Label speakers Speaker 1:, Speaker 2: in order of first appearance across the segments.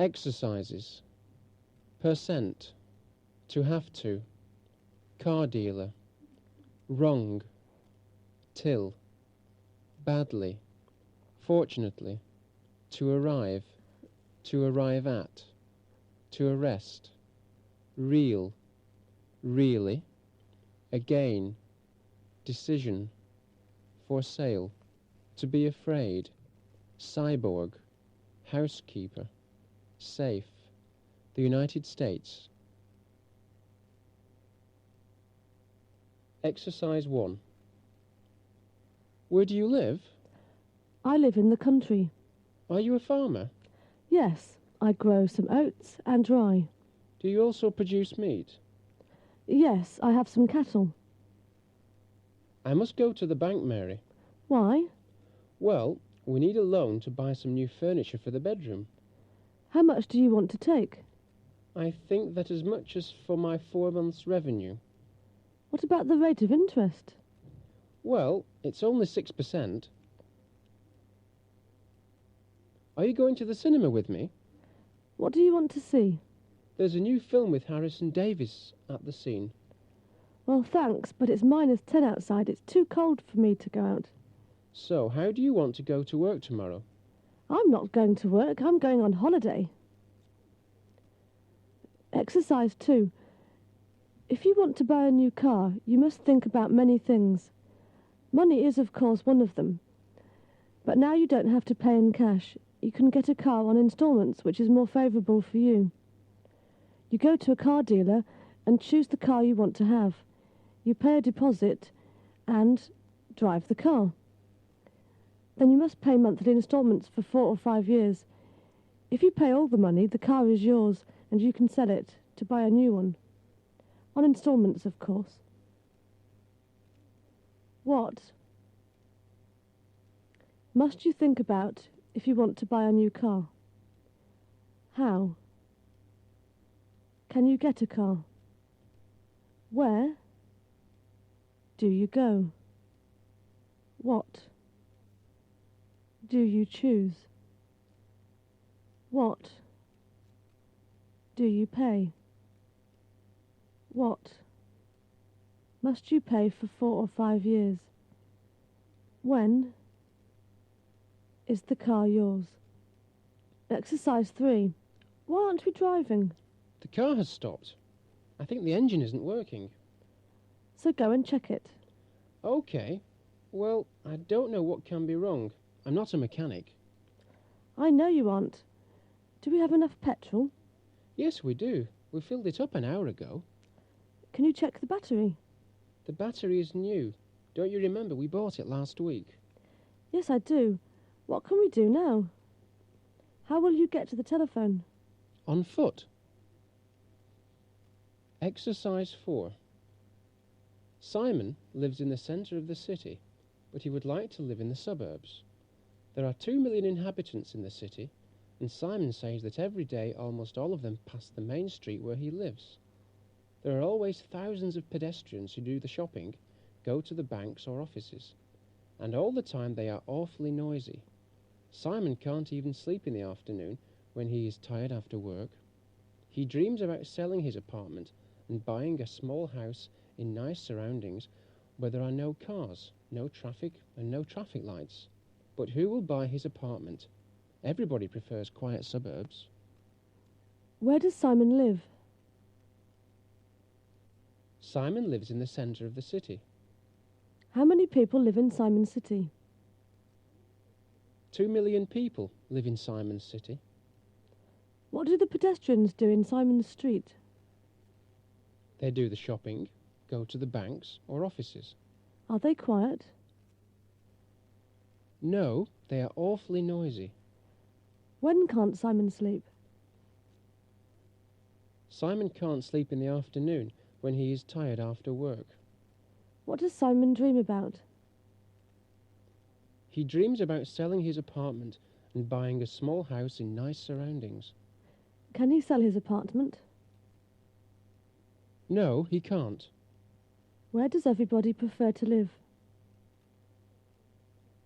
Speaker 1: Exercises. Percent. To have to. Car dealer. Wrong. Till. Badly. Fortunately. To arrive. To arrive at. To arrest. Real. Really. Again. Decision. For sale. To be afraid. Cyborg. Housekeeper. Safe. The United States. Exercise 1. Where do you live?
Speaker 2: I live in the country.
Speaker 1: Are you a farmer?
Speaker 2: Yes, I grow some oats and rye.
Speaker 1: Do you also produce meat?
Speaker 2: Yes, I have some cattle.
Speaker 1: I must go to the bank, Mary.
Speaker 2: Why?
Speaker 1: Well, we need a loan to buy some new furniture for the bedroom.
Speaker 2: How much do you want to take?
Speaker 1: I think that as much as for my 4 months' revenue.
Speaker 2: What about the rate of interest?
Speaker 1: Well, it's only 6%. Are you going to the cinema with me?
Speaker 2: What do you want to see?
Speaker 1: There's a new film with Harrison Davies at the scene.
Speaker 2: Well, thanks, but it's -10 outside. It's too cold for me to go out.
Speaker 1: So, how do you want to go to work tomorrow?
Speaker 2: I'm not going to work. I'm going on holiday. Exercise 2. If you want to buy a new car, you must think about many things. Money is, of course, one of them. But now you don't have to pay in cash. You can get a car on instalments, which is more favourable for you. You go to a car dealer and choose the car you want to have. You pay a deposit and drive the car. Then you must pay monthly instalments for 4 or 5 years. If you pay all the money, the car is yours and you can sell it to buy a new one. On instalments, of course. What must you think about if you want to buy a new car? How can you get a car? Where do you go? What do you choose? What do you pay? What must you pay for 4 or 5 years? When is the car yours? Exercise 3. Why aren't we driving?
Speaker 1: The car has stopped. I think the engine isn't working.
Speaker 2: So go and check it.
Speaker 1: OK. Well, I don't know what can be wrong. I'm not a mechanic.
Speaker 2: I know you aren't. Do we have enough petrol?
Speaker 1: Yes, we do. We filled it up an hour ago.
Speaker 2: Can you check the battery?
Speaker 1: The battery is new. Don't you remember we bought it last week?
Speaker 2: Yes, I do. What can we do now? How will you get to the telephone?
Speaker 1: On foot. Exercise 4. Simon lives in the centre of the city, but he would like to live in the suburbs. There are 2 million inhabitants in the city, and Simon says that every day almost all of them pass the main street where he lives. There are always thousands of pedestrians who do the shopping, go to the banks or offices, and all the time they are awfully noisy. Simon can't even sleep in the afternoon when he is tired after work. He dreams about selling his apartment and buying a small house in nice surroundings where there are no cars, no traffic and no traffic lights. But who will buy his apartment? Everybody prefers quiet suburbs.
Speaker 2: Where does Simon live?
Speaker 1: Simon lives in the centre of the city.
Speaker 2: How many people live in Simon's city?
Speaker 1: 2 million people live in Simon's city.
Speaker 2: What do the pedestrians do in Simon's street?
Speaker 1: They do the shopping, go to the banks or offices.
Speaker 2: Are they quiet?
Speaker 1: No, they are awfully noisy.
Speaker 2: When can't Simon sleep?
Speaker 1: Simon can't sleep in the afternoon when he is tired after work.
Speaker 2: What does Simon dream about?
Speaker 1: He dreams about selling his apartment and buying a small house in nice surroundings.
Speaker 2: Can he sell his apartment?
Speaker 1: No, he can't.
Speaker 2: Where does everybody prefer to live?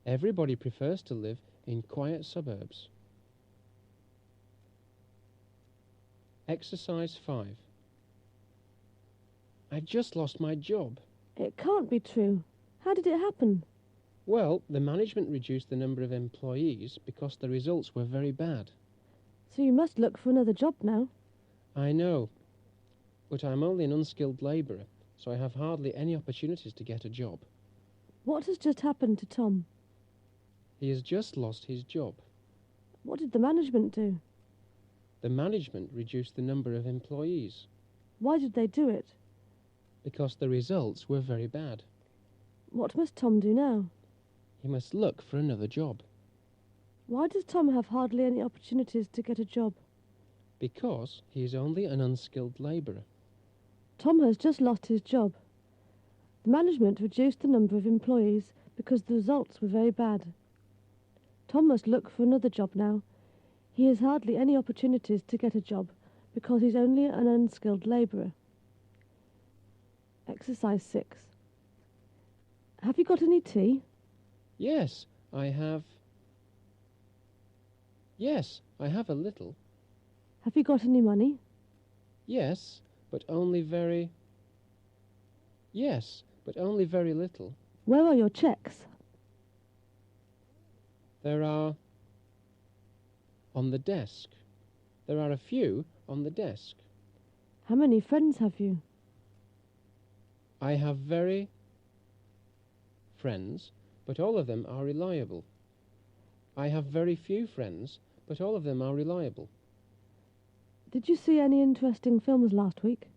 Speaker 1: Everybody prefers to live in quiet suburbs. Exercise 5. I've just lost my job.
Speaker 2: It can't be true. How did it happen?
Speaker 1: Well, the management reduced the number of employees because the results were very bad.
Speaker 2: So you must look for another job now.
Speaker 1: I know, but I'm only an unskilled labourer, so I have hardly any opportunities to get a job.
Speaker 2: What has just happened to Tom?
Speaker 1: He has just lost his job.
Speaker 2: What did the management do?
Speaker 1: The management reduced the number of employees
Speaker 2: Why did they do it?
Speaker 1: because the results were very bad.
Speaker 2: What must Tom do now?
Speaker 1: He must look for another job
Speaker 2: Why does Tom have hardly any opportunities to get a job?
Speaker 1: because he is only an unskilled labourer.
Speaker 2: Tom has just lost his job. The management reduced the number of employees because the results were very bad. Tom must look for another job now. He has hardly any opportunities to get a job because he's only an unskilled labourer. Exercise 6. Have you got any tea?
Speaker 1: Yes, I have a little.
Speaker 2: Have you got any money?
Speaker 1: Yes, but only very little.
Speaker 2: Where are your checks?
Speaker 1: There are on the desk. There are a few on the desk.
Speaker 2: How many friends have you?
Speaker 1: I have very friends, but all of them are reliable. I have very few friends, but all of them are reliable.
Speaker 2: Did you see any interesting films last week?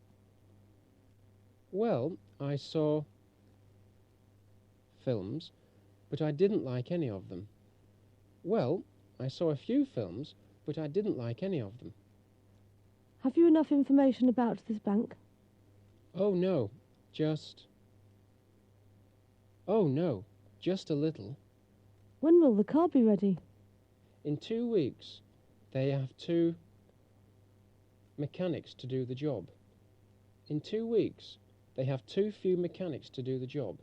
Speaker 1: Well, I saw films, but I didn't like any of them. Well, I saw a few films, but I didn't like any of them.
Speaker 2: Have you enough information about this bank?
Speaker 1: Oh no, just a little.
Speaker 2: When will the car be ready?
Speaker 1: In 2 weeks, they have 2 mechanics to do the job. In 2 weeks, they have too few mechanics to do the job.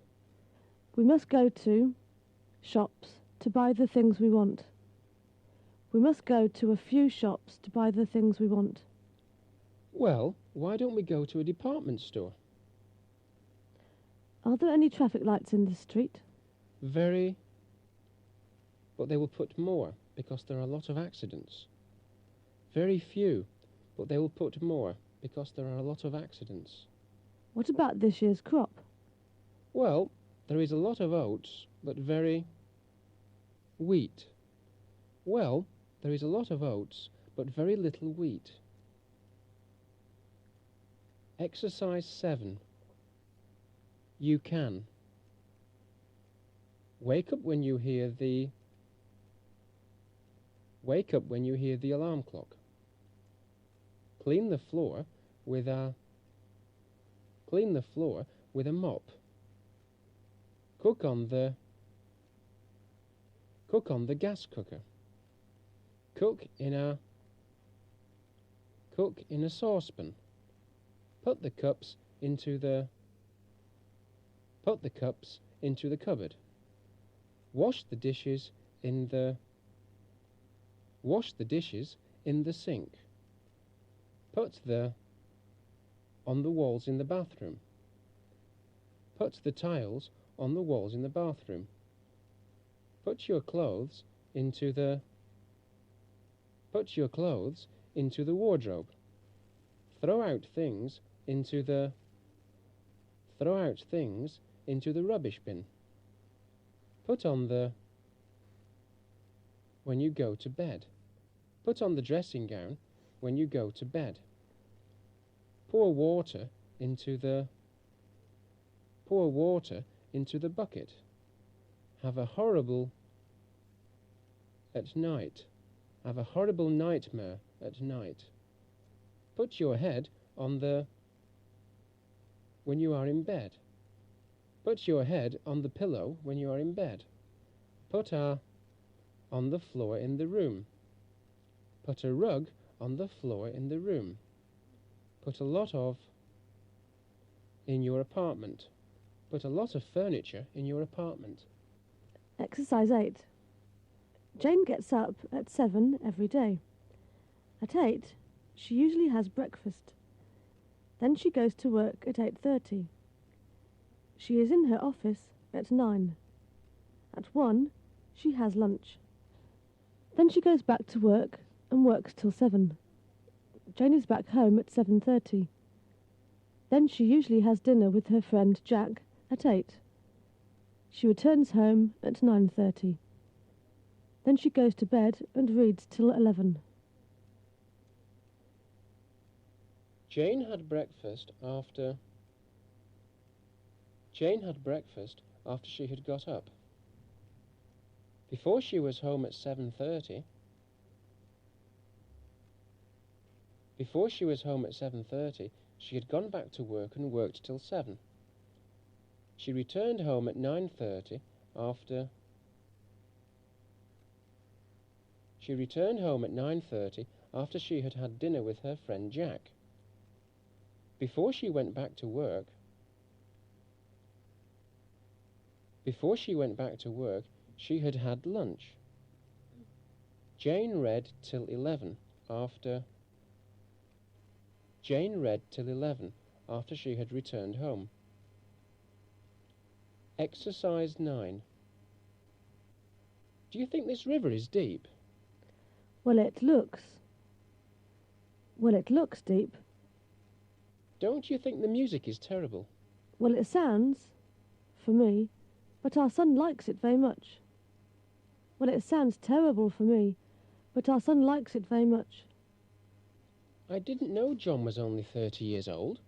Speaker 2: We must go to shops to buy the things we want. We must go to a few shops to buy the things we want.
Speaker 1: Well, why don't we go to a department store?
Speaker 2: Are there any traffic lights in this street?
Speaker 1: Very, but they will put more because there are a lot of accidents. Very few, but they will put more because there are a lot of accidents.
Speaker 2: What about this year's crop?
Speaker 1: Well, there is a lot of oats, but very wheat. Well, there is a lot of oats, but very little wheat. Exercise 7. You can. Wake up when you hear the alarm clock. Clean the floor with a mop. Cook on the gas cooker. Cook in a saucepan. Put the cups into the cupboard. Wash the dishes in the sink. Put on the walls in the bathroom. Put the tiles on the walls in the bathroom. Put your clothes into the wardrobe. Throw out things into the rubbish bin. When you go to bed. Put on the dressing gown when you go to bed. Pour water into the bucket. Have a horrible nightmare at night. Put your head when you are in bed. Put your head on the pillow when you are in bed. Put on the floor in the room. Put a rug on the floor in the room. Put a lot of in your apartment. Put a lot of furniture in your apartment.
Speaker 2: Exercise 8. Jane gets up at 7 every day. At 8, She usually has breakfast. Then she goes to work at 8:30. She is in her office at 9. At 1, she has lunch. Then she goes back to work and works till 7. Jane is back home at 7:30. Then she usually has dinner with her friend Jack at 8. She returns home at 9:30. Then she goes to bed and reads till 11.
Speaker 1: Jane had breakfast after she had got up. Before she was home at 7:30, she had gone back to work and worked till 7. She returned home at 9:30 after she had had dinner with her friend Jack. Before she went back to work, she had had lunch. Jane read till 11 after she had returned home. Exercise 9. Do you think this river is deep?
Speaker 2: Well, it looks deep.
Speaker 1: Don't you think the music is terrible?
Speaker 2: Well, it sounds, for me, but our son likes it very much. Well, it sounds terrible for me, but our son likes it very much.
Speaker 1: I didn't know John was only 30 years old.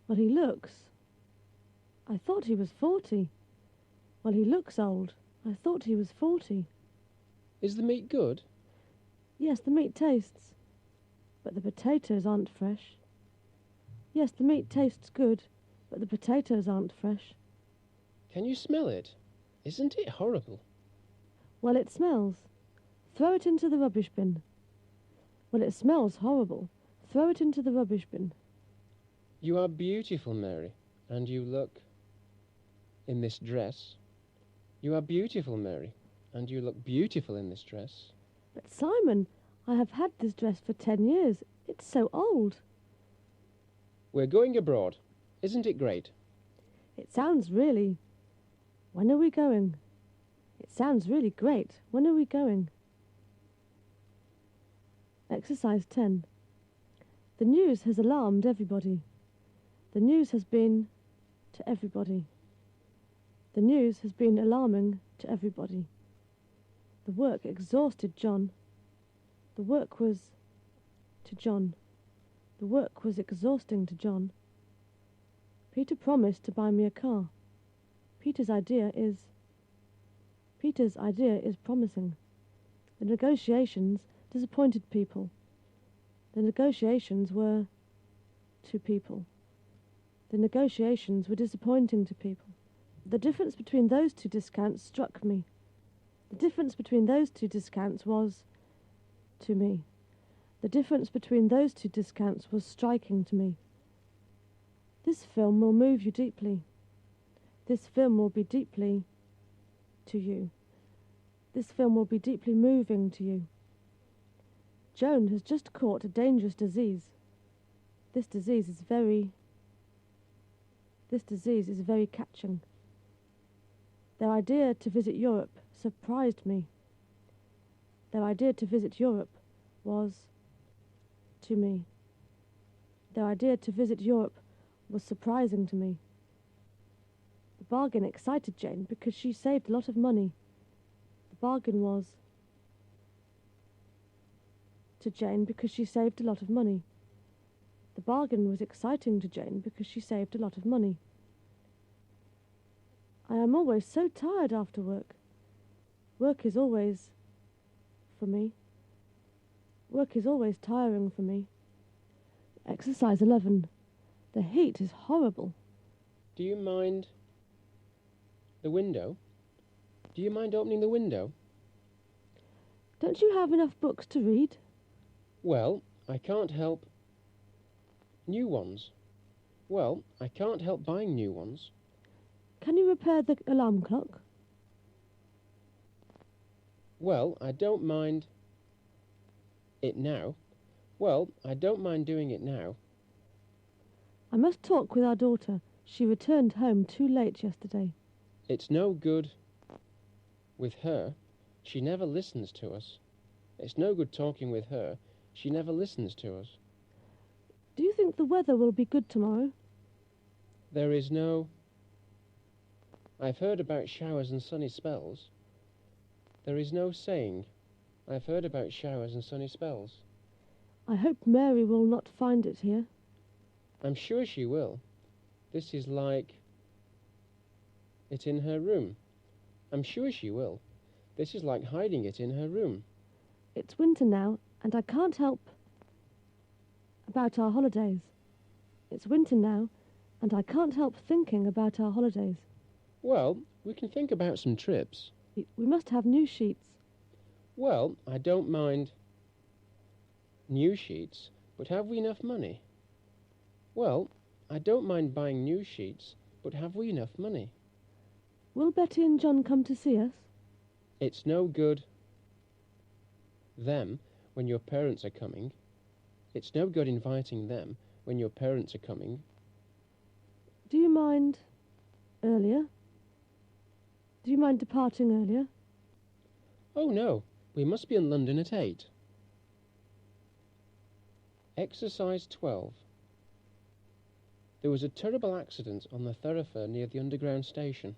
Speaker 2: Well, he looks. I thought he was 40. Well, he looks old. I thought he was 40.
Speaker 1: Is the meat good?
Speaker 2: Yes, the meat tastes. But the potatoes aren't fresh. Yes, the meat tastes good, but the potatoes aren't fresh.
Speaker 1: Can you smell it? Isn't it horrible?
Speaker 2: Well, it smells. Throw it into the rubbish bin. Well, it smells horrible. Throw it into the rubbish bin.
Speaker 1: You are beautiful, Mary, and you look in this dress. You are beautiful, Mary, and you look beautiful in this dress.
Speaker 2: But Simon, I have had this dress for 10 years. It's so old.
Speaker 1: We're going abroad. Isn't it great?
Speaker 2: It sounds really... When are we going? It sounds really great. When are we going? Exercise 10. The news has alarmed everybody. The news has been to everybody. The news has been alarming to everybody. The work exhausted John. The work was to John. The work was exhausting to John. Peter promised to buy me a car. Peter's idea is promising. The negotiations disappointed people. The negotiations were to people. The negotiations were disappointing to people. The difference between those two discounts struck me. The difference between those two discounts was to me. The difference between those two discounts was striking to me. This film will move you deeply. This film will be deeply to you. This film will be deeply moving to you. Joan has just caught a dangerous disease. This disease is very catching. Their idea to visit Europe surprised me. Their idea to visit Europe was to me. Their idea to visit Europe was surprising to me. The bargain excited Jane because she saved a lot of money. The bargain was to Jane because she saved a lot of money. The bargain was exciting to Jane because she saved a lot of money. I am always so tired after work. Work is always, for me, work is always tiring for me. Exercise 11. The heat is horrible.
Speaker 1: Do you mind the window? Do you mind opening the window?
Speaker 2: Don't you have enough books to read?
Speaker 1: Well, I can't help new ones. Well, I can't help buying new ones.
Speaker 2: Can you repair the alarm clock?
Speaker 1: Well, I don't mind it now, Well, I don't mind doing it now.
Speaker 2: I must talk with our daughter. She returned home too late yesterday.
Speaker 1: It's no good with her. She never listens to us. It's no good talking with her. She never listens to us.
Speaker 2: Do you think the weather will be good tomorrow?
Speaker 1: There is no... I've heard about showers and sunny spells. There is no saying. I've heard about showers and sunny spells.
Speaker 2: I hope Mary will not find it here.
Speaker 1: I'm sure she will. This is like it in her room. I'm sure she will. This is like hiding it in her room.
Speaker 2: It's winter now, and I can't help about our holidays. It's winter now, and I can't help thinking about our holidays.
Speaker 1: Well, we can think about some trips.
Speaker 2: We must have new sheets.
Speaker 1: Well, I don't mind new sheets, but have we enough money? Well, I don't mind buying new sheets, but have we enough money?
Speaker 2: Will Betty and John come to see us?
Speaker 1: It's no good them when your parents are coming. It's no good inviting them when your parents are coming.
Speaker 2: Do you mind earlier? Do you mind departing earlier?
Speaker 1: Oh no, we must be in London at 8. Exercise 12. There was a terrible accident on the thoroughfare near the underground station.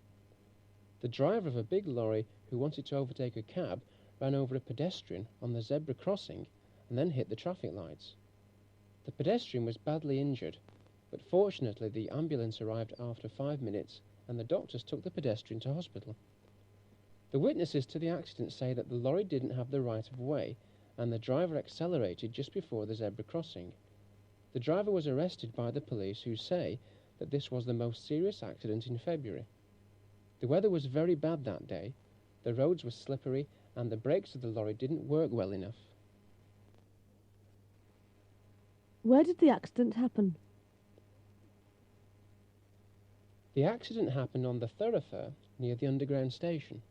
Speaker 1: The driver of a big lorry who wanted to overtake a cab ran over a pedestrian on the zebra crossing and then hit the traffic lights. The pedestrian was badly injured, but fortunately the ambulance arrived after 5 minutes and the doctors took the pedestrian to hospital. The witnesses to the accident say that the lorry didn't have the right of way and the driver accelerated just before the zebra crossing. The driver was arrested by the police, who say that this was the most serious accident in February. The weather was very bad that day, the roads were slippery and the brakes of the lorry didn't work well enough.
Speaker 2: Where did the accident happen?
Speaker 1: The accident happened on the thoroughfare near the underground station.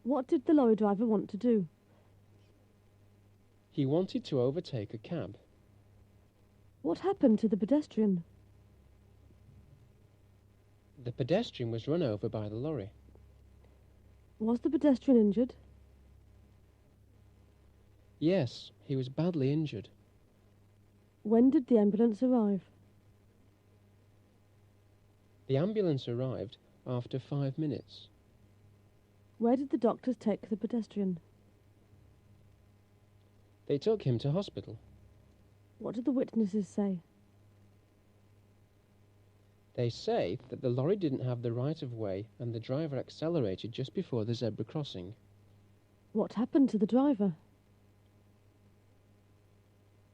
Speaker 2: What did the lorry driver want to do?
Speaker 1: He wanted to overtake a cab.
Speaker 2: What happened to the pedestrian?
Speaker 1: The pedestrian was run over by the lorry.
Speaker 2: Was the pedestrian injured?
Speaker 1: Yes, he was badly injured.
Speaker 2: When did the ambulance arrive?
Speaker 1: The ambulance arrived after 5 minutes.
Speaker 2: Where did the doctors take the pedestrian?
Speaker 1: They took him to hospital.
Speaker 2: What did the witnesses say?
Speaker 1: They say that the lorry didn't have the right of way and the driver accelerated just before the zebra crossing.
Speaker 2: What happened to the driver?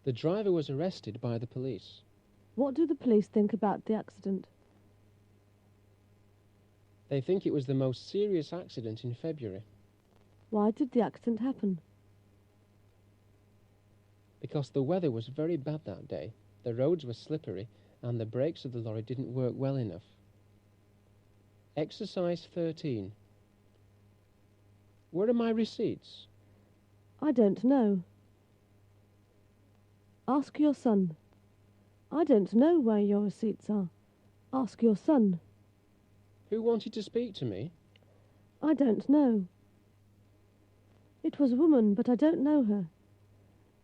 Speaker 1: The driver was arrested by the police.
Speaker 2: What do the police think about the accident?
Speaker 1: They think it was the most serious accident in February.
Speaker 2: Why did the accident happen?
Speaker 1: Because the weather was very bad that day, the roads were slippery and the brakes of the lorry didn't work well enough. Exercise 13. Where are my receipts?
Speaker 2: I don't know. Ask your son. I don't know where your receipts are. Ask your son.
Speaker 1: Who wanted to speak to me?
Speaker 2: I don't know. It was a woman, but I don't know her.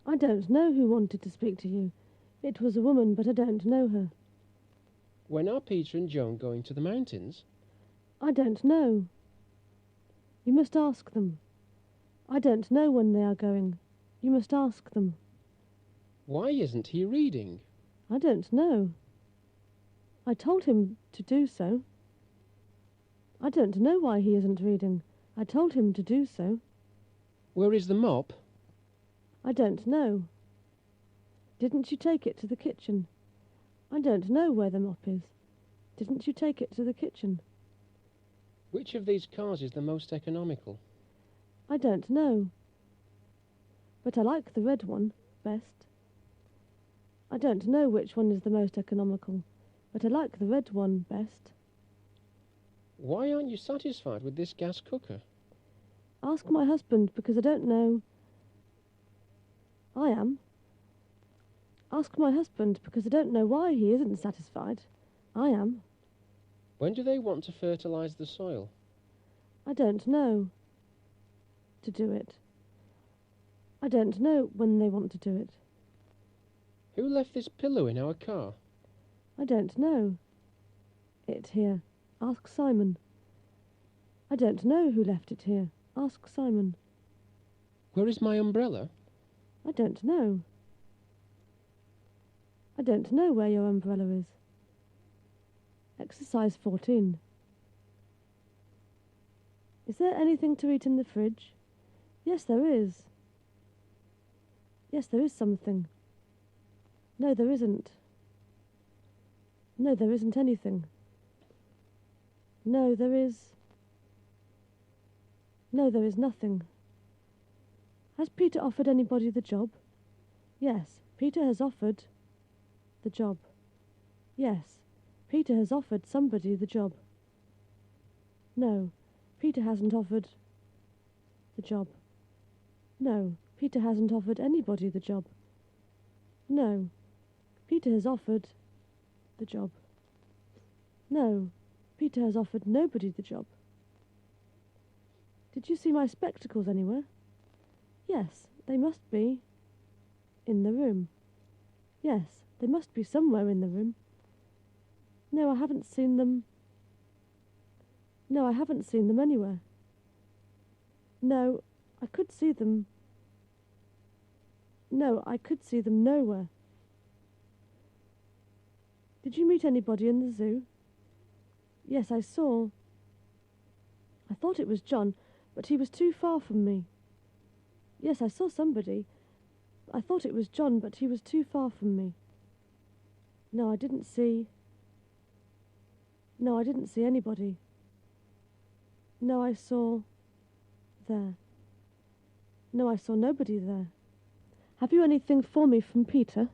Speaker 2: I don't know who wanted to speak to you. It was a woman, but I don't know her.
Speaker 1: When are Peter and Joan going to the mountains?
Speaker 2: I don't know. You must ask them. I don't know when they are going. You must ask them.
Speaker 1: Why isn't he reading?
Speaker 2: I don't know. I told him to do so. I don't know why he isn't reading. I told him to do so.
Speaker 1: Where is the mop?
Speaker 2: I don't know. Didn't you take it to the kitchen? I don't know where the mop is. Didn't you take it to the kitchen?
Speaker 1: Which of these cars is the most economical?
Speaker 2: I don't know. But I like the red one best. I don't know which one is the most economical, but I like the red one best.
Speaker 1: Why aren't you satisfied with this gas cooker?
Speaker 2: Ask my husband, because I don't know. I am. Ask my husband, because I don't know why he isn't satisfied. I am.
Speaker 1: When do they want to fertilise the soil?
Speaker 2: I don't know to do it. I don't know when they want to do it.
Speaker 1: Who left this pillow in our car?
Speaker 2: I don't know it here. Ask Simon. I don't know who left it here. Ask Simon.
Speaker 1: Where is my umbrella?
Speaker 2: I don't know. I don't know where your umbrella is. Exercise 14. Is there anything to eat in the fridge? Yes, there is. Yes, there is something. No, there isn't. No, there isn't anything. No, there is. No, there is nothing. Has Peter offered anybody the job? Yes, Peter has offered the job. Yes, Peter has offered somebody the job. No, Peter hasn't offered the job. No, Peter hasn't offered anybody the job. No, Peter has offered the job. No, Peter has offered nobody the job. Did you see my spectacles anywhere? Yes, they must be in the room. Yes, they must be somewhere in the room. No, I haven't seen them. No, I haven't seen them anywhere. No, I could see them. No, I could see them nowhere. Did you meet anybody in the zoo? Yes, I saw. I thought it was John, but he was too far from me. Yes, I saw somebody. I thought it was John, but he was too far from me. No, I didn't see. No, I didn't see anybody. No, I saw there. No, I saw nobody there. Have you anything for me from Peter?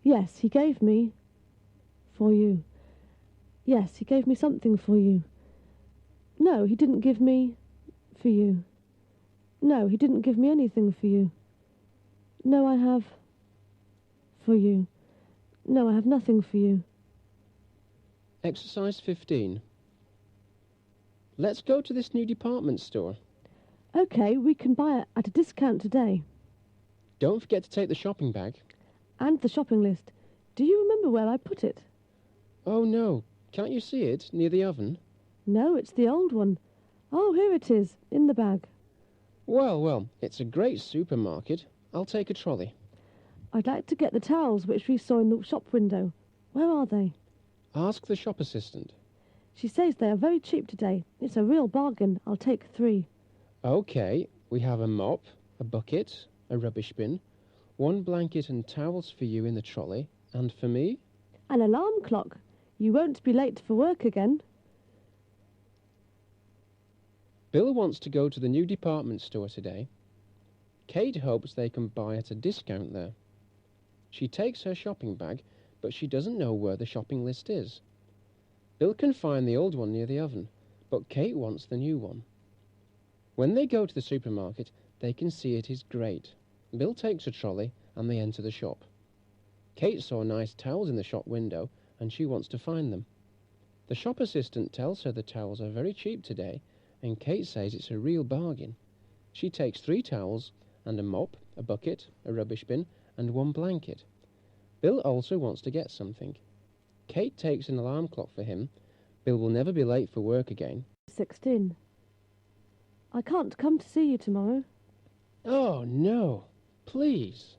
Speaker 2: Yes, he gave me for you. Yes, he gave me something for you. No, he didn't give me for you. No, he didn't give me anything for you. No, I have for you. No, I have nothing for you.
Speaker 1: Exercise 15. Let's go to this new department store.
Speaker 2: OK, we can buy it at a discount today.
Speaker 1: Don't forget to take the shopping bag.
Speaker 2: And the shopping list. Do you remember where I put it?
Speaker 1: Oh no, can't you see it near the oven?
Speaker 2: No, it's the old one. Oh, here it is, in the bag.
Speaker 1: Well, it's a great supermarket. I'll take a trolley.
Speaker 2: I'd like to get the towels which we saw in the shop window. Where are they?
Speaker 1: Ask the shop assistant.
Speaker 2: She says they are very cheap today. It's a real bargain. I'll take 3.
Speaker 1: OK, we have a mop, a bucket, a rubbish bin, 1 blanket and towels for you in the trolley, and for me?
Speaker 2: An alarm clock. You won't be late for work again.
Speaker 1: Bill wants to go to the new department store today. Kate hopes they can buy at a discount there. She takes her shopping bag, but she doesn't know where the shopping list is. Bill can find the old one near the oven, but Kate wants the new one. When they go to the supermarket, they can see it is great. Bill takes a trolley and they enter the shop. Kate saw nice towels in the shop window and she wants to find them. The shop assistant tells her the towels are very cheap today, and Kate says it's a real bargain. She takes 3 towels and a mop, a bucket, a rubbish bin, and 1 blanket. Bill also wants to get something. Kate takes an alarm clock for him. Bill will never be late for work again.
Speaker 2: 16. I can't come to see you tomorrow.
Speaker 1: Oh, no. Please.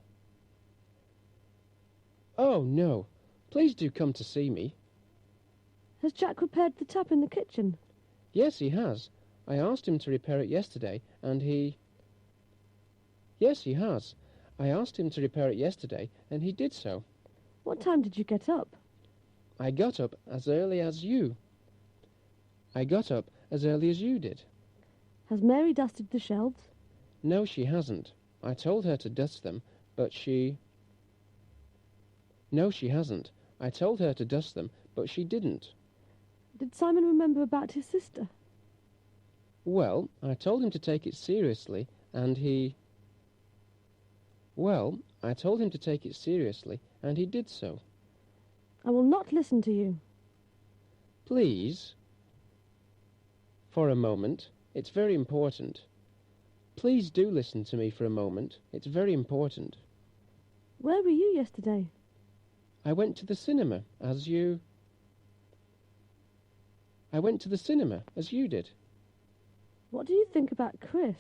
Speaker 1: Oh, no. Please do come to see me.
Speaker 2: Has Jack repaired the tap in the kitchen?
Speaker 1: Yes, he has. I asked him to repair it yesterday, and he... Yes, he has. I asked him to repair it yesterday, and he did so.
Speaker 2: What time did you get up?
Speaker 1: I got up as early as you. I got up as early as you did.
Speaker 2: Has Mary dusted the shelves?
Speaker 1: No, she hasn't. I told her to dust them, but she... No, she hasn't. I told her to dust them, but she didn't.
Speaker 2: Did Simon remember about his sister?
Speaker 1: Well, I told him to take it seriously, and he... Well, I told him to take it seriously, and he did so.
Speaker 2: I will not listen to you.
Speaker 1: Please. For a moment. It's very important. Please do listen to me for a moment. It's very important.
Speaker 2: Where were you yesterday?
Speaker 1: I went to the cinema, as you... I went to the cinema, as you did.
Speaker 2: What do you think about Chris?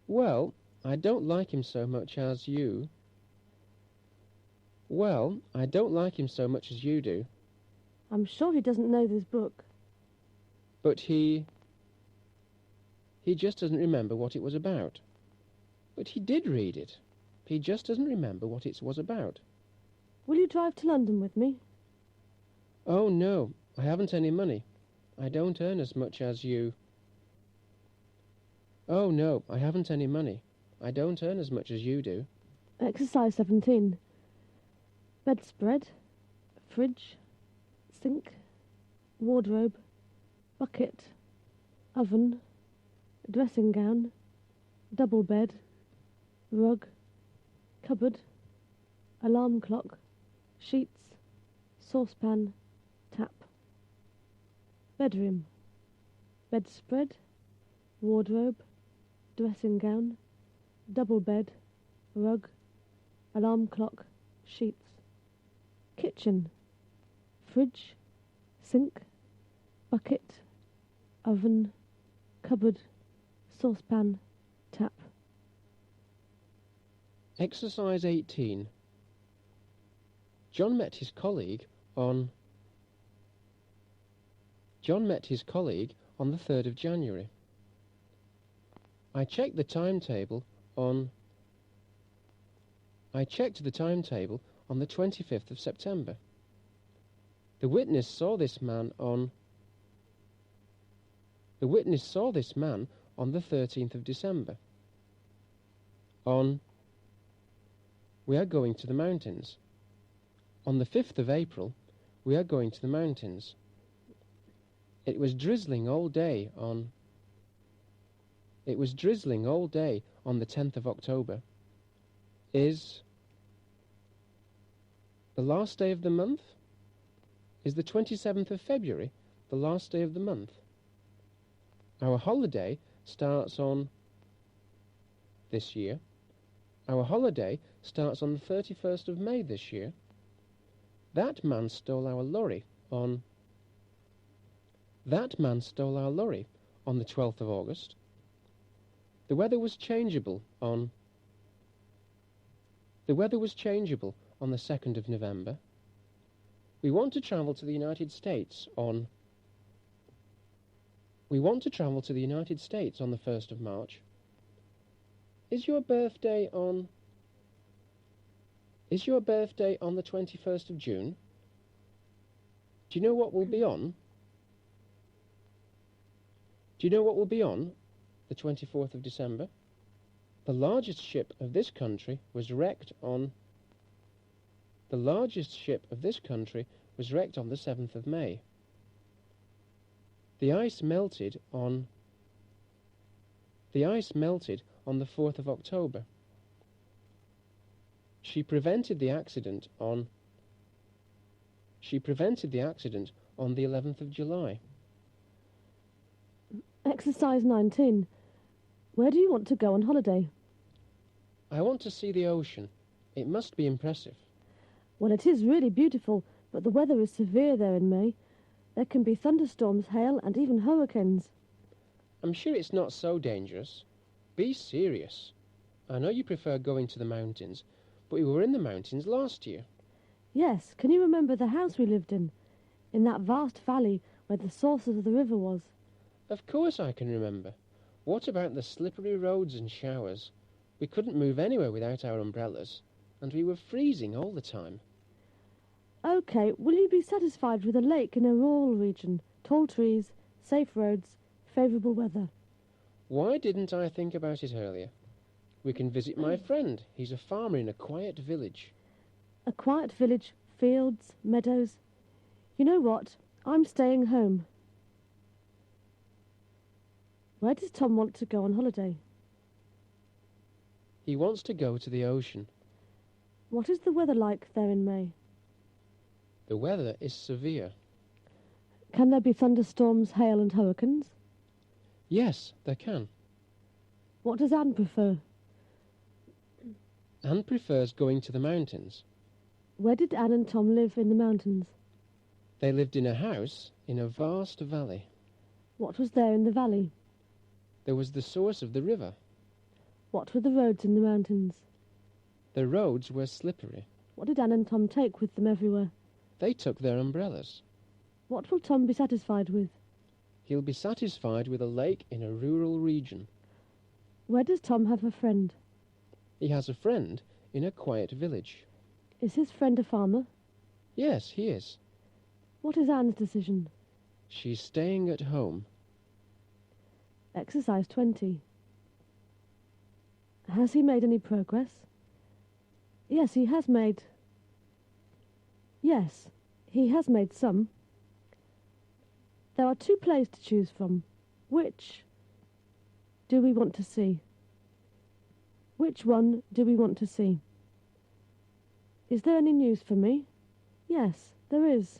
Speaker 1: Well, I don't like him so much as you. Well, I don't like him so much as you do.
Speaker 2: I'm sure he doesn't know this book.
Speaker 1: But he just doesn't remember what it was about. But he did read it. He just doesn't remember what it was about.
Speaker 2: Will you drive to London with me?
Speaker 1: Oh, no, I haven't any money. I don't earn as much as you. Oh, no, I haven't any money. I don't earn as much as you do.
Speaker 2: Exercise 17. Bedspread, fridge, sink, wardrobe, bucket, oven, dressing gown, double bed, rug, cupboard, alarm clock, sheets, saucepan, tap. Bedroom, bedspread, wardrobe, dressing gown, double bed, rug, alarm clock, sheets. Kitchen, fridge, sink, bucket, oven, cupboard, saucepan, tap.
Speaker 1: Exercise 18. John met his colleague on the 3rd of January. I checked the timetable on the 25th of September. The witness saw this man on the 13th of December. We are going to the mountains. On the 5th of April, we are going to the mountains. It was drizzling all day on the 10th of October. Is the last day of the month? Is the 27th of February the last day of the month? Our holiday starts on this year. Our holiday starts on the 31st of May this year. That man stole our lorry on the 12th of August. The weather was changeable on the 2nd of November. We want to travel to the United States on the 1st of March. Is your birthday on the 21st of June? Do you know what will be on the 24th of December? The largest ship of this country was wrecked on the 7th of May. The ice melted on the 4th of October. She prevented the accident on the 11th of July.
Speaker 2: Exercise 19. Where do you want to go on holiday?
Speaker 1: I want to see the ocean. It must be impressive.
Speaker 2: Well, it is really beautiful, but the weather is severe there in May. There can be thunderstorms, hail, and even hurricanes.
Speaker 1: I'm sure it's not so dangerous. Be serious. I know you prefer going to the mountains, but we were in the mountains last year.
Speaker 2: Yes, can you remember the house we lived in that vast valley where the source of the river was?
Speaker 1: Of course I can remember. What about the slippery roads and showers? We couldn't move anywhere without our umbrellas, and we were freezing all the time.
Speaker 2: OK, will you be satisfied with a lake in a rural region, tall trees, safe roads, favourable weather?
Speaker 1: Why didn't I think about it earlier? We can visit my friend. He's a farmer in a quiet village.
Speaker 2: A quiet village, fields, meadows. You know what? I'm staying home. Where does Tom want to go on holiday?
Speaker 1: He wants to go to the ocean.
Speaker 2: What is the weather like there in May?
Speaker 1: The weather is severe.
Speaker 2: Can there be thunderstorms, hail and hurricanes?
Speaker 1: Yes, there can.
Speaker 2: What does Anne prefer?
Speaker 1: Anne prefers going to the mountains.
Speaker 2: Where did Anne and Tom live in the mountains?
Speaker 1: They lived in a house in a vast valley.
Speaker 2: What was there in the valley?
Speaker 1: There was the source of the river.
Speaker 2: What were the roads in the mountains?
Speaker 1: The roads were slippery.
Speaker 2: What did Anne and Tom take with them everywhere?
Speaker 1: They took their umbrellas.
Speaker 2: What will Tom be satisfied with?
Speaker 1: He'll be satisfied with a lake in a rural region.
Speaker 2: Where does Tom have a friend?
Speaker 1: He has a friend in a quiet village.
Speaker 2: Is his friend a farmer?
Speaker 1: Yes, he is.
Speaker 2: What is Anne's decision?
Speaker 1: She's staying at home.
Speaker 2: Exercise 20. Has he made any progress? Yes, he has made... Yes, he has made some. There are 2 plays to choose from. Which do we want to see? Which one do we want to see? Is there any news for me? Yes, there is.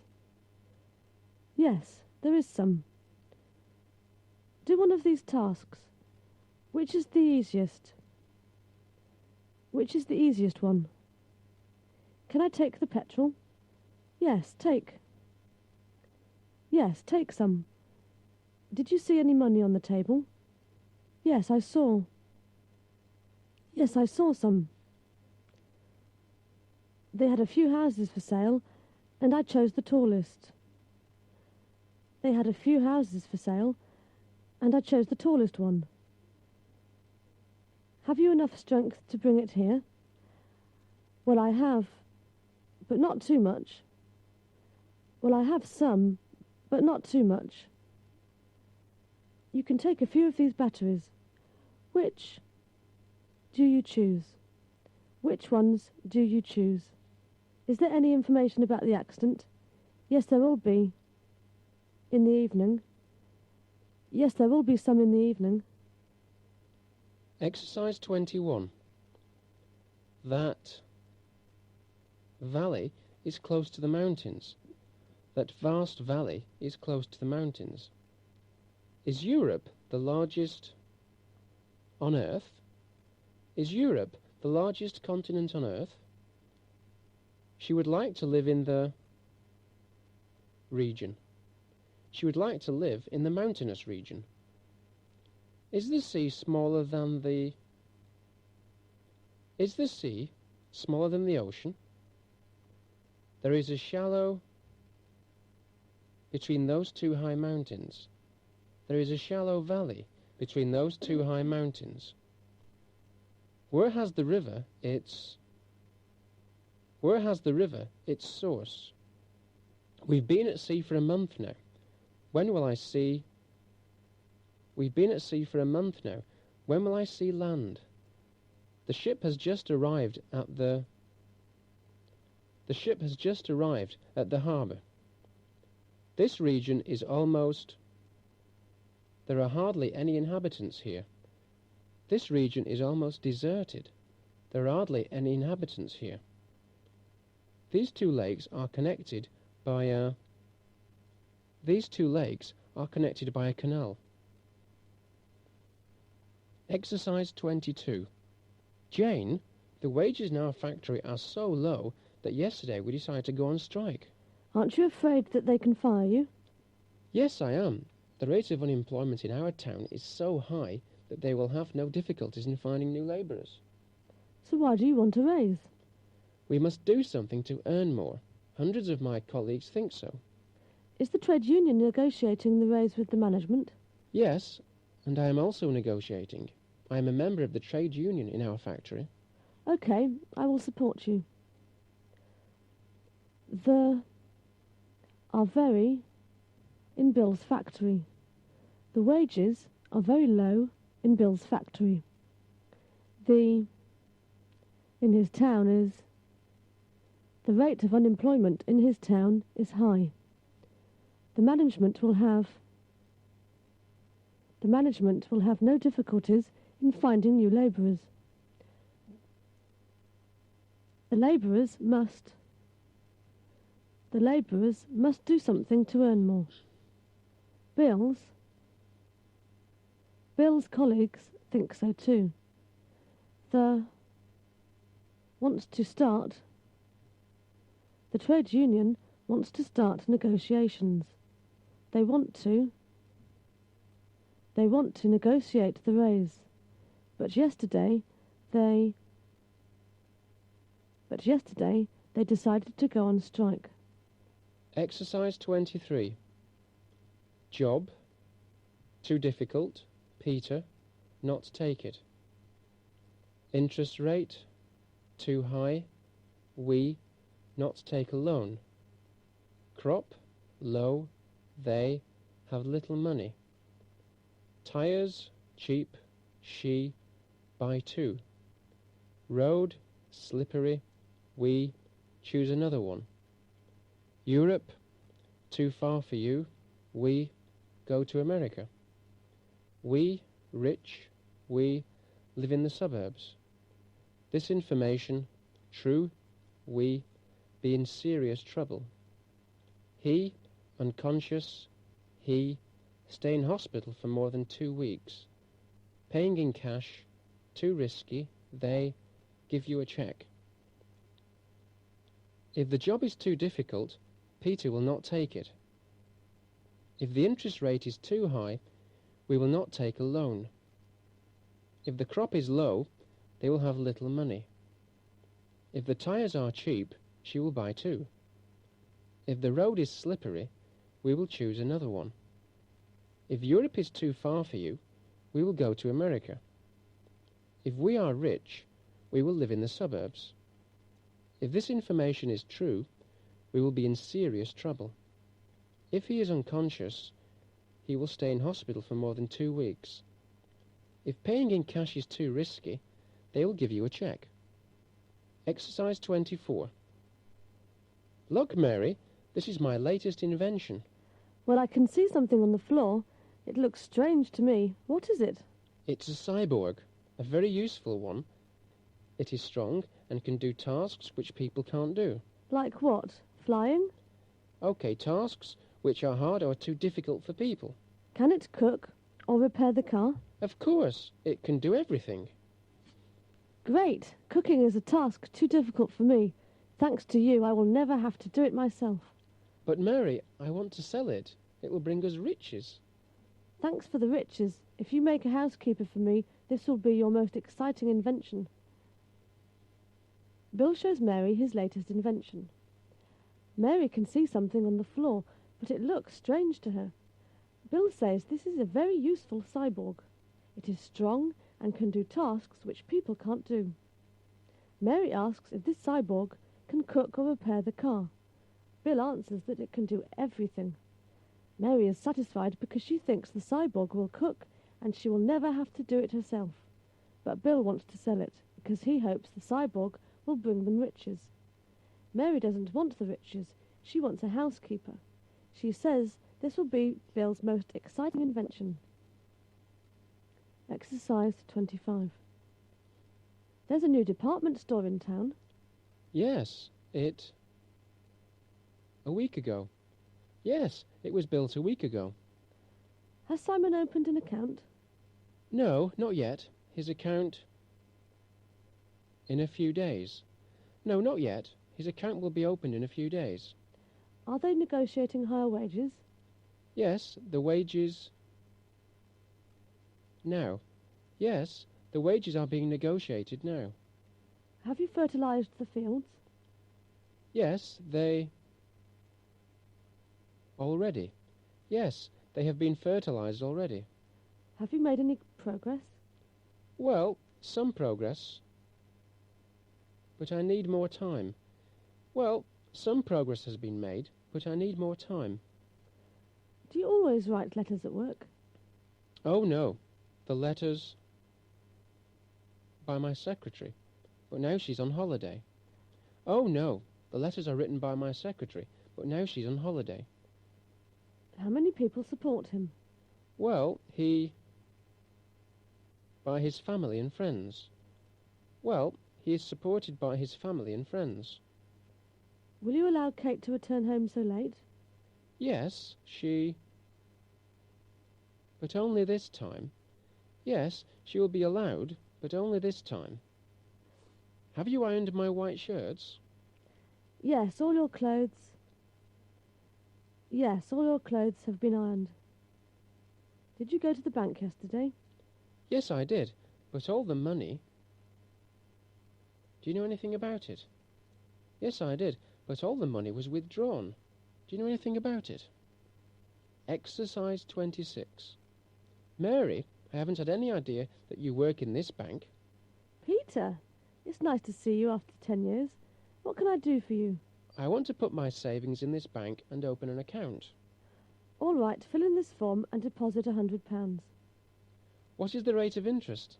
Speaker 2: Yes, there is some. Do one of these tasks. Which is the easiest? Which is the easiest one? Can I take the petrol? Yes, take. Yes, take some. Did you see any money on the table? Yes, I saw. Yes, I saw some. They had a few houses for sale, and I chose the tallest. They had a few houses for sale, and I chose the tallest one. Have you enough strength to bring it here? Well, I have, but not too much. Well, I have some, but not too much. You can take a few of these batteries. Which do you choose? Which ones do you choose? Is there any information about the accident? Yes, there will be. In the evening? Yes, there will be some in the evening.
Speaker 1: Exercise 21. That valley is close to the mountains. That vast valley is close to the mountains. Is Europe the largest on Earth? Is Europe the largest continent on Earth? She would like to live in the region. She would like to live in the mountainous region. Is the sea smaller than the... Is the sea smaller than the ocean? There is a shallow between those 2 high mountains. There is a shallow valley between those 2 high mountains. Where has the river its source? We've been at sea for a month now. When will I see... We've been at sea for a month now. When will I see land? The ship has just arrived at the... The ship has just arrived at the harbour. This region is almost... There are hardly any inhabitants here. This region is almost deserted. There are hardly any inhabitants here. These 2 lakes are connected by a... These 2 lakes are connected by a canal. Exercise 22. Jane, the wages in our factory are so low that yesterday we decided to go on strike.
Speaker 2: Aren't you afraid that they can fire you?
Speaker 1: Yes, I am. The rate of unemployment in our town is so high that they will have no difficulties in finding new labourers.
Speaker 2: So why do you want a raise?
Speaker 1: We must do something to earn more. Hundreds of my colleagues think so.
Speaker 2: Is the trade union negotiating the raise with the management?
Speaker 1: Yes, and I am also negotiating. I am a member of the trade union in our factory.
Speaker 2: OK, I will support you. The are very in Bill's factory. The wages are very low in Bill's factory. The in his town is... The rate of unemployment in his town is high. The management will have no difficulties in finding new labourers. The labourers must do something to earn more. Bill's colleagues think so too. The trade union wants to start negotiations. They want to negotiate the raise. But yesterday they decided to go on strike.
Speaker 1: Exercise 23. Job. Too difficult. Peter. Not take it. Interest rate. Too high. We. Not take a loan. Crop. Low. They. Have little money. Tires. Cheap. She. Buy two. Road. Slippery. We. Choose another one. Europe. Too far for you. We. Go to America. We. Rich. We. Live in the suburbs. This information. True. We. Be in serious trouble. He. Unconscious. He. Stay in hospital for more than 2 weeks. Paying in cash. Too risky. They. Give you a cheque. If the job is too difficult, Peter will not take it. If the interest rate is too high, we will not take a loan. If the crop is low, they will have little money. If the tires are cheap, she will buy two. If the road is slippery, we will choose another one. If Europe is too far for you, we will go to America. If we are rich, we will live in the suburbs. If this information is true, we will be in serious trouble. If he is unconscious, he will stay in hospital for more than 2 weeks. If paying in cash is too risky, they will give you a cheque. Exercise 24. Look, Mary, this is my latest invention.
Speaker 2: Well, I can see something on the floor. It looks strange to me. What is it?
Speaker 1: It's a cyborg, a very useful one. It is strong and can do tasks which people can't do.
Speaker 2: Like what? Flying?
Speaker 1: Okay, tasks which are hard or too difficult for people.
Speaker 2: Can it cook or repair the car?
Speaker 1: Of course, it can do everything.
Speaker 2: Great! Cooking is a task too difficult for me. Thanks to you, I will never have to do it myself.
Speaker 1: But Mary, I want to sell it. It will bring us riches.
Speaker 2: Thanks for the riches. If you make a housekeeper for me, this will be your most exciting invention. Bill shows Mary his latest invention. Mary can see something on the floor, but it looks strange to her. Bill says this is a very useful cyborg. It is strong and can do tasks which people can't do. Mary asks if this cyborg can cook or repair the car. Bill answers that it can do everything. Mary is satisfied because she thinks the cyborg will cook and she will never have to do it herself. But Bill wants to sell it because he hopes the cyborg will bring them riches. Mary doesn't want the riches. She wants a housekeeper. She says this will be Bill's most exciting invention. Exercise 25. There's a new department store in town.
Speaker 1: Yes, a week ago. Yes, it was built a week ago.
Speaker 2: Has Simon opened an account?
Speaker 1: No, not yet. His account in a few days. No, not yet. His account will be opened in a few days.
Speaker 2: Are they negotiating higher wages?
Speaker 1: Yes, the wages... Now. Yes, the wages are being negotiated now.
Speaker 2: Have you fertilised the fields?
Speaker 1: Yes, they... Already. Yes, they have been fertilised already.
Speaker 2: Have you made any progress?
Speaker 1: Well, some progress. But I need more time. Well, some progress has been made, but I need more time.
Speaker 2: Do you always write letters at work?
Speaker 1: Oh, no. The letters... by my secretary. But now she's on holiday. Oh, no. The letters are written by my secretary, but now she's on holiday.
Speaker 2: How many people support him?
Speaker 1: Well, by his family and friends. Well, He is supported by his family and friends.
Speaker 2: Will you allow Kate to return home so late?
Speaker 1: Yes, she... But only this time. Yes, she will be allowed, but only this time. Have you ironed my white shirts?
Speaker 2: Yes, all your clothes. Yes, all your clothes have been ironed. Did you go to the bank yesterday?
Speaker 1: Yes, I did, but all the money... Do you know anything about it? Yes, I did, but all the money was withdrawn. Do you know anything about it? Exercise 26. Mary, I haven't had any idea that you work in this bank.
Speaker 2: Peter, it's nice to see you after 10 years. What can I do for you?
Speaker 1: I want to put my savings in this bank and open an account.
Speaker 2: All right, fill in this form and deposit £100.
Speaker 1: What is the rate of interest?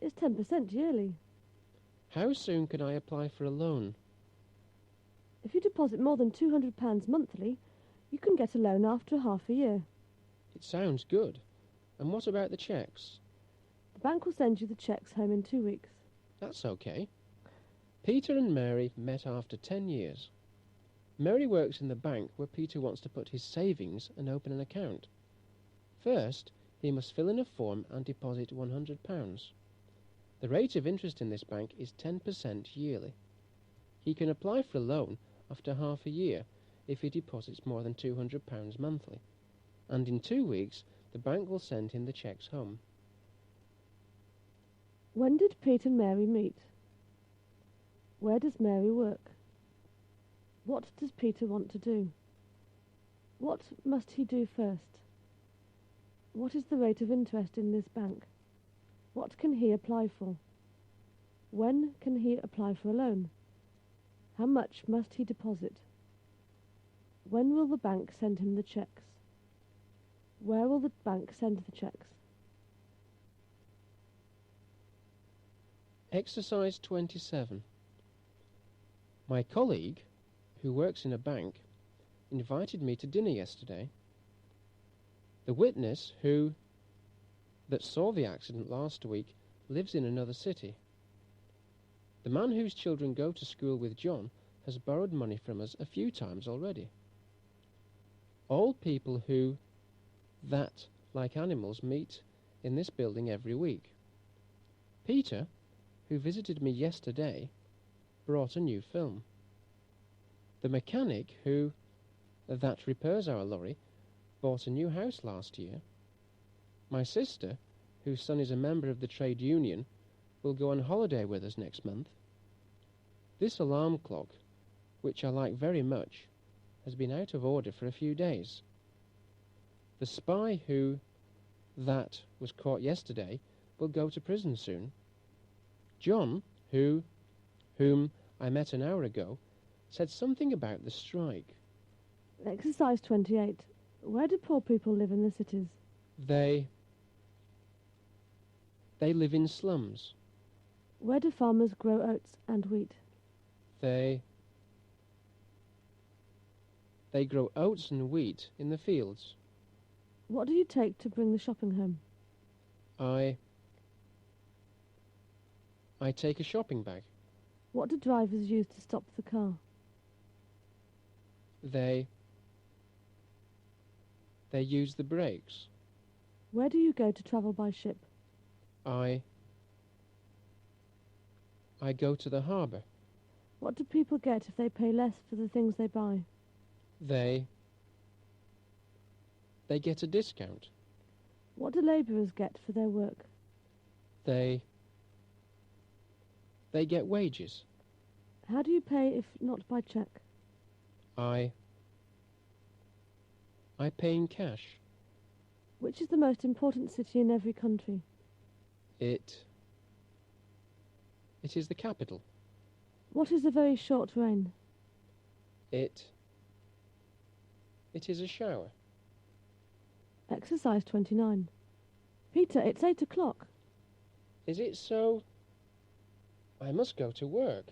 Speaker 2: It's 10% yearly.
Speaker 1: How soon can I apply for a loan?
Speaker 2: If you deposit more than £200 monthly, you can get a loan after half a year.
Speaker 1: It sounds good. And what about the cheques?
Speaker 2: The bank will send you the cheques home in 2 weeks.
Speaker 1: That's okay. Peter and Mary met after 10 years. Mary works in the bank where Peter wants to put his savings and open an account. First, he must fill in a form and deposit £100. The rate of interest in this bank is 10% yearly. He can apply for a loan after half a year if he deposits more than £200 monthly. And in 2 weeks, the bank will send him the cheques home.
Speaker 2: When did Pete and Mary meet? Where does Mary work? What does Peter want to do? What must he do first? What is the rate of interest in this bank? What can he apply for? When can he apply for a loan? How much must he deposit? When will the bank send him the cheques? Where will the bank send the cheques?
Speaker 1: Exercise 27. My colleague, who works in a bank, invited me to dinner yesterday. The witness that saw the accident last week lives in another city. The man whose children go to school with John has borrowed money from us a few times already. All people that, like animals, meet in this building every week. Peter, who visited me yesterday, brought a new film. The mechanic that repairs our lorry bought a new house last year. My sister, whose son is a member of the trade union, will go on holiday with us next month. This alarm clock, which I like very much, has been out of order for a few days. The spy that was caught yesterday will go to prison soon. John, whom I met an hour ago, said something about the strike.
Speaker 2: Exercise 28. Where do poor people live in the cities?
Speaker 1: They live in slums.
Speaker 2: Where do farmers grow oats and wheat?
Speaker 1: They grow oats and wheat in the fields.
Speaker 2: What do you take to bring the shopping home?
Speaker 1: I take a shopping bag.
Speaker 2: What do drivers use to stop the car?
Speaker 1: They use the brakes.
Speaker 2: Where do you go to travel by ship?
Speaker 1: I go to the harbour.
Speaker 2: What do people get if they pay less for the things they buy?
Speaker 1: They get a discount.
Speaker 2: What do labourers get for their work?
Speaker 1: They get wages.
Speaker 2: How do you pay if not by cheque?
Speaker 1: I pay in cash.
Speaker 2: Which is the most important city in every country?
Speaker 1: It is the capital.
Speaker 2: What is a very short rain?
Speaker 1: It is a shower.
Speaker 2: Exercise 29. Peter, it's 8 o'clock.
Speaker 1: Is it so? I must go to work.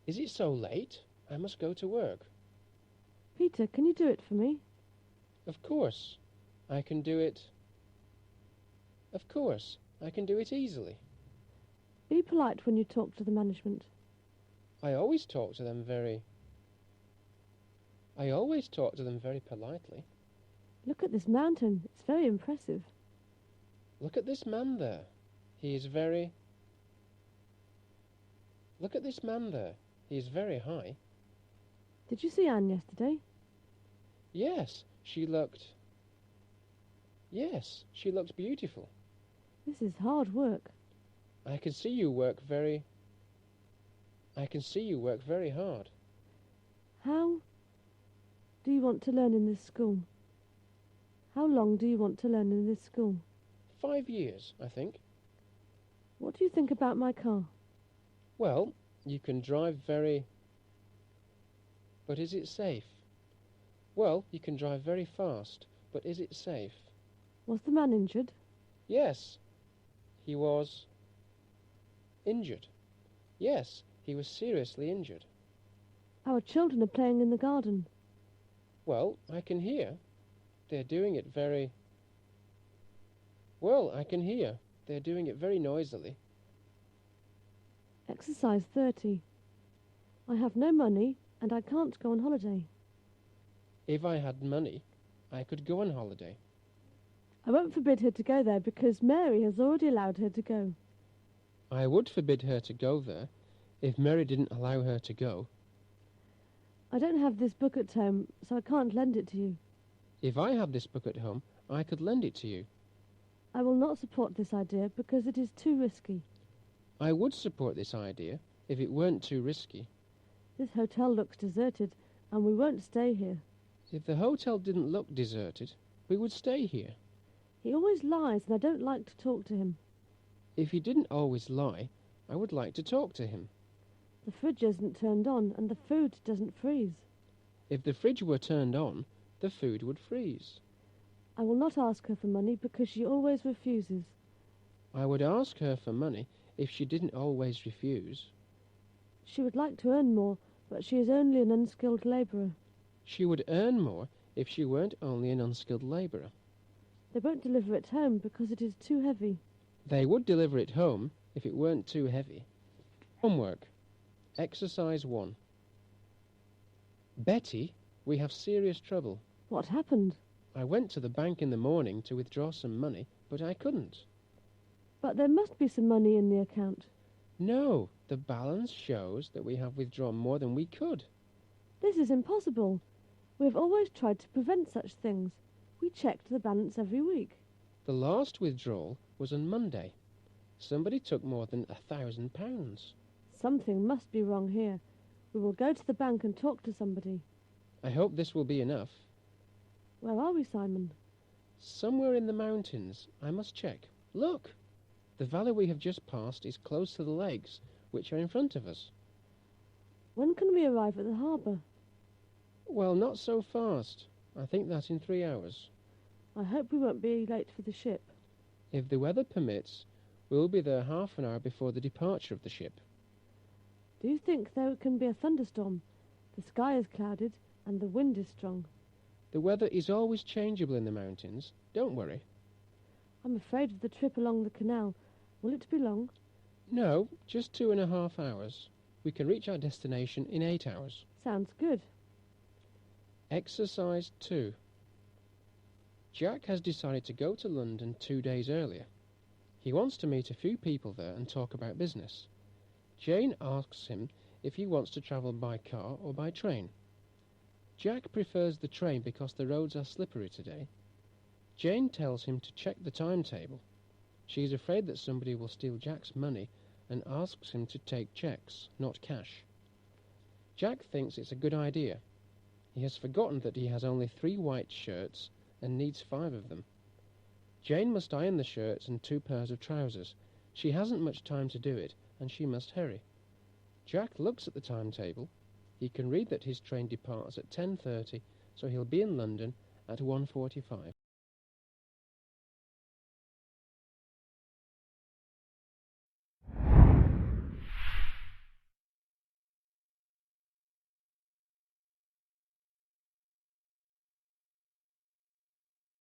Speaker 1: Is it so late? I must go to work.
Speaker 2: Peter, can you do it for me?
Speaker 1: Of course, I can do it. Of course, I can do it easily.
Speaker 2: Be polite when you talk to the management.
Speaker 1: I always talk to them very politely.
Speaker 2: Look at this mountain. It's very impressive.
Speaker 1: Look at this man there. He is very... Look at this man there. He is very high.
Speaker 2: Did you see Anne yesterday?
Speaker 1: Yes, she looked beautiful.
Speaker 2: This is hard work.
Speaker 1: I can see you work very hard.
Speaker 2: How do you want to learn in this school? How long do you want to learn in this school?
Speaker 1: 5 years, I think.
Speaker 2: What do you think about my car?
Speaker 1: Well, you can drive very... But is it safe? Well, you can drive very fast, but is it safe?
Speaker 2: Was the man injured?
Speaker 1: Yes, he was injured. Yes, he was seriously injured.
Speaker 2: Our children are playing in the garden.
Speaker 1: Well, I can hear. They're doing it very... Well, I can hear. They're doing it very noisily.
Speaker 2: Exercise 30. I have no money and I can't go on holiday.
Speaker 1: If I had money, I could go on holiday.
Speaker 2: I won't forbid her to go there because Mary has already allowed her to go.
Speaker 1: I would forbid her to go there if Mary didn't allow her to go.
Speaker 2: I don't have this book at home, so I can't lend it to you.
Speaker 1: If I had this book at home, I could lend it to you.
Speaker 2: I will not support this idea because it is too risky.
Speaker 1: I would support this idea if it weren't too risky.
Speaker 2: This hotel looks deserted and we won't stay here.
Speaker 1: If the hotel didn't look deserted, we would stay here.
Speaker 2: He always lies and I don't like to talk to him.
Speaker 1: If he didn't always lie, I would like to talk to him.
Speaker 2: The fridge isn't turned on and the food doesn't freeze.
Speaker 1: If the fridge were turned on, the food would freeze.
Speaker 2: I will not ask her for money because she always refuses.
Speaker 1: I would ask her for money if she didn't always refuse.
Speaker 2: She would like to earn more, but she is only an unskilled labourer.
Speaker 1: She would earn more if she weren't only an unskilled labourer.
Speaker 2: They won't deliver it home because it is too heavy.
Speaker 1: They would deliver it home if it weren't too heavy. Homework. Exercise 1. Betty, we have serious trouble.
Speaker 2: What happened?
Speaker 1: I went to the bank in the morning to withdraw some money, but I couldn't.
Speaker 2: But there must be some money in the account.
Speaker 1: No, the balance shows that we have withdrawn more than we could.
Speaker 2: This is impossible. We have always tried to prevent such things. We checked the balance every week.
Speaker 1: The last withdrawal was on Monday. Somebody took more than £1,000.
Speaker 2: Something must be wrong here. We will go to the bank and talk to somebody.
Speaker 1: I hope this will be enough.
Speaker 2: Where are we, Simon?
Speaker 1: Somewhere in the mountains. I must check. Look! The valley we have just passed is close to the lakes, which are in front of us.
Speaker 2: When can we arrive at the harbour?
Speaker 1: Well, not so fast. I think that in 3 hours.
Speaker 2: I hope we won't be late for the ship.
Speaker 1: If the weather permits, we'll be there half an hour before the departure of the ship.
Speaker 2: Do you think there can be a thunderstorm? The sky is clouded and the wind is strong.
Speaker 1: The weather is always changeable in the mountains. Don't worry.
Speaker 2: I'm afraid of the trip along the canal. Will it be long?
Speaker 1: No, just 2.5 hours. We can reach our destination in 8 hours.
Speaker 2: Sounds good.
Speaker 1: Exercise 2. Jack has decided to go to London 2 days earlier. He wants to meet a few people there and talk about business. Jane asks him if he wants to travel by car or by train. Jack prefers the train because the roads are slippery today. Jane tells him to check the timetable. She is afraid that somebody will steal Jack's money and asks him to take cheques, not cash. Jack thinks it's a good idea. He has forgotten that he has only 3 white shirts and needs 5 of them. Jane must iron the shirts and 2 pairs of trousers. She hasn't much time to do it, and she must hurry. Jack looks at the timetable. He can read that his train departs at 10:30, so he'll be in London at 1:45.